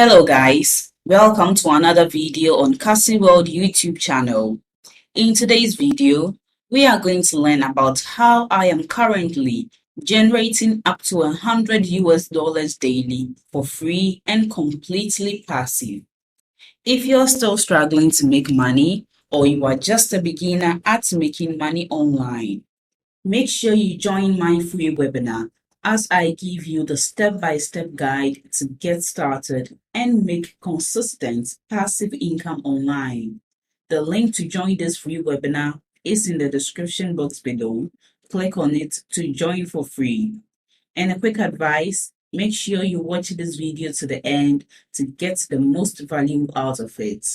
Hello guys, welcome to another video on Cassy World YouTube channel. In today's video, we are going to learn about how I am currently generating up to $100 daily for free and completely passive. If you're still struggling to make money or you are just a beginner at making money online, make sure you join my free webinar as I give you the step-by-step guide to get started and make consistent passive income online. The link to join this free webinar is in the description box below. Click on it to join for free. And a quick advice, make sure you watch this video to the end to get the most value out of it.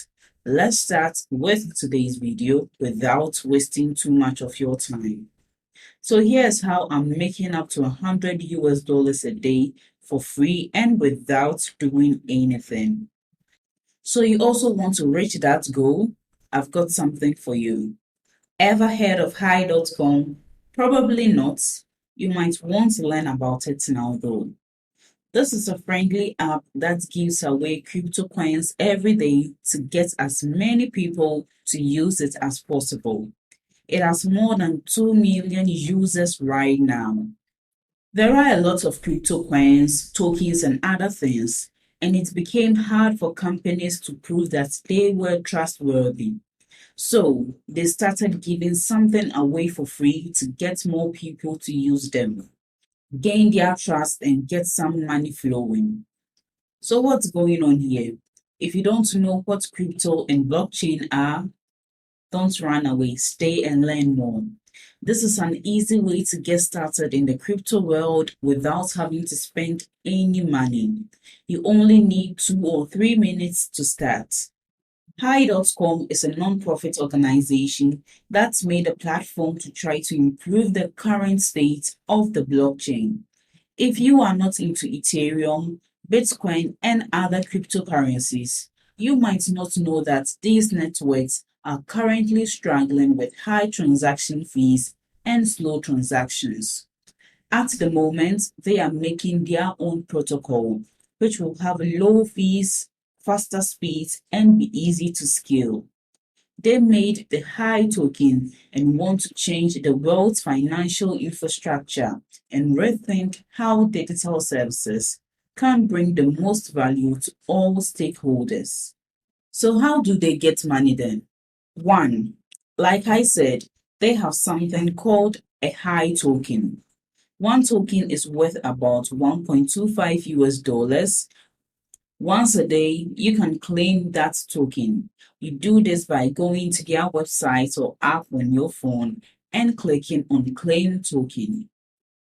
Let's start with today's video without wasting too much of your time. So here's how I'm making up to $100 a day for free and without doing anything. So you also want to reach that goal? I've got something for you. Ever heard of High.com? Probably not. You might want to learn about it now though. This is a friendly app that gives away crypto coins every day to get as many people to use it as possible. It has more than 2 million users right now. There are a lot of crypto coins, tokens, and other things, and it became hard for companies to prove that they were trustworthy. So they started giving something away for free to get more people to use them, gain their trust, and get some money flowing. So what's going on here? If you don't know what crypto and blockchain are, don't run away, stay and learn more. This is an easy way to get started in the crypto world without having to spend any money. You only need 2 or 3 minutes to start. Hi.com is a non-profit organization that's made a platform to try to improve the current state of the blockchain. If you are not into Ethereum, Bitcoin, and other cryptocurrencies, you might not know that these networks are currently struggling with high transaction fees and slow transactions. At the moment, they are making their own protocol, which will have low fees, faster speeds, and be easy to scale. They made the Hi token and want to change the world's financial infrastructure and rethink how digital services can bring the most value to all stakeholders. So how do they get money then? 1. Like I said, they have something called a Hi token. One token is worth about 1.25 US dollars. Once a day, you can claim that token. You do this by going to their website or app on your phone and clicking on Claim Token.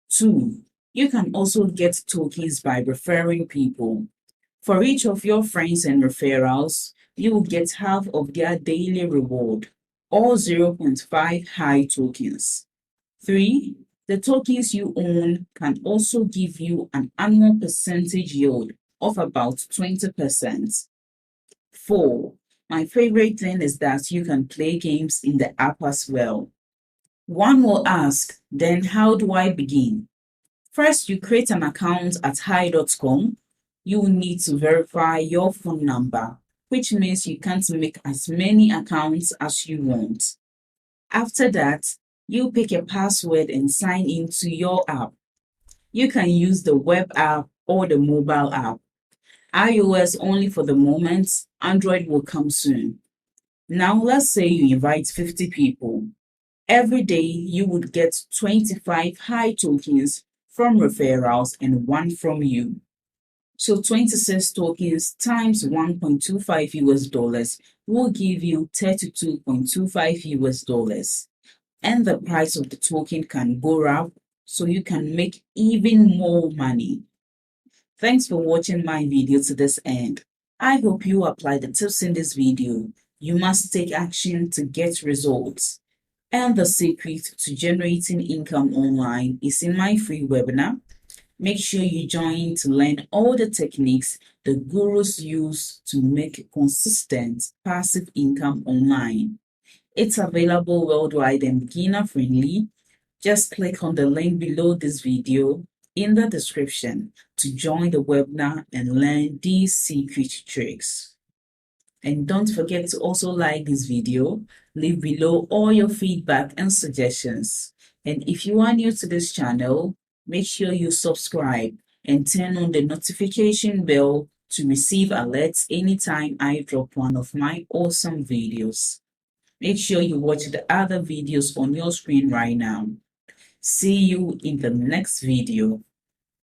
2. You can also get tokens by referring people. For each of your friends and referrals, you will get half of their daily reward, or 0.5 Hi tokens. 3. The tokens you own can also give you an annual percentage yield of about 20%. 4. My favorite thing is that you can play games in the app as well. One will ask, then how do I begin? First, you create an account at Hi.com. You will need to verify your phone number, which means you can't make as many accounts as you want. After that, you pick a password and sign into your app. You can use the web app or the mobile app. iOS only for the moment, Android will come soon. Now let's say you invite 50 people. Every day you would get 25 Hi tokens from referrals and 1 from you. So 26 tokens times 1.25 US dollars will give you 32.25 US dollars. And the price of the token can go up, so you can make even more money. Thanks for watching my video to this end. I hope you apply the tips in this video. You must take action to get results. And the secret to generating income online is in my free webinar. Make sure you join to learn all the techniques the gurus use to make consistent passive income online. It's available worldwide and beginner friendly. Just click on the link below this video in the description to join the webinar and learn these secret tricks. And don't forget to also like this video, leave below all your feedback and suggestions. And if you are new to this channel, make sure you subscribe and turn on the notification bell to receive alerts anytime I drop one of my awesome videos. Make sure you watch the other videos on your screen right now. See you in the next video.